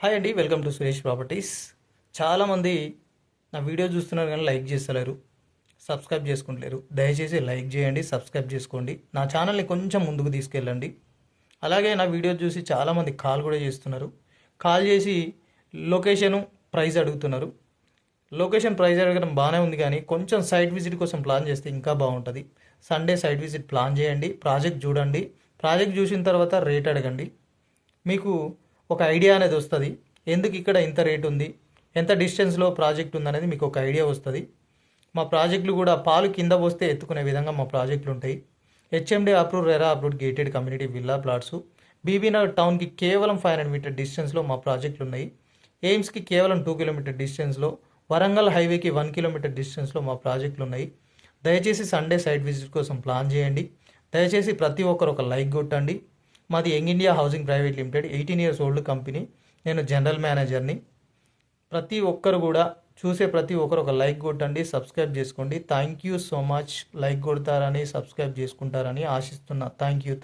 Hi అండి, welcome to Suresh properties. చాలామంది నా వీడియో చూస్తున్నారు కానీ లైక్ చేస్తలేరు, సబ్స్క్రైబ్ చేసుకుంటలేరు. దయచేసి లైక్ చేయండి, సబ్స్క్రైబ్ చేసుకోండి, నా ఛానల్ని కొంచెం ముందుకు తీసుకెళ్ళండి. అలాగే నా వీడియో చూసి చాలామంది కాల్ కూడా చేస్తున్నారు. కాల్ చేసి లొకేషను ప్రైస్ అడుగుతున్నారు. లొకేషన్ ప్రైస్ అడగడం బాగానే ఉంది, కానీ కొంచెం సైట్ విజిట్ కోసం ప్లాన్ చేస్తే ఇంకా బాగుంటుంది. సండే సైట్ విజిట్ ప్లాన్ చేయండి, ప్రాజెక్ట్ చూడండి. ప్రాజెక్ట్ చూసిన తర్వాత రేట్ అడగండి. మీకు ఒక ఐడియా అనేది వస్తుంది. ఎందుకు ఇక్కడ ఇంత రేట్ ఉంది, ఎంత డిస్టెన్స్లో ప్రాజెక్ట్ ఉందనేది మీకు ఒక ఐడియా వస్తుంది. మా ప్రాజెక్టులు కూడా పాలు కింద పోస్తే ఎత్తుకునే విధంగా మా ప్రాజెక్టులు ఉంటాయి. HMD approve, RERA approve gated community villa plots. Bibinagar టౌన్కి కేవలం 500 మీటర్ డిస్టెన్స్లో మా ప్రాజెక్టులు ఉన్నాయి. ఎయిమ్స్కి కేవలం 2 కిలోమీటర్ డిస్టెన్స్లో, వరంగల్ హైవేకి 1 కిలోమీటర్ డిస్టెన్స్లో మా ప్రాజెక్టులు ఉన్నాయి. దయచేసి సండే సైట్ విజిట్ కోసం ప్లాన్ చేయండి. దయచేసి ప్రతి ఒక్కరు ఒక లైక్ కొట్టండి. మాది young India housing private limited, 18 years old company. నేను జనరల్ మేనేజర్ని. ప్రతి ఒక్కరు కూడా చూసే ప్రతి ఒక్కరు ఒక లైక్ కొట్టండి, సబ్స్క్రైబ్ చేసుకోండి. Thank you so much. Like కొడతారని, సబ్స్క్రైబ్ చేసుకుంటారని ఆశిస్తున్నా. Thank you.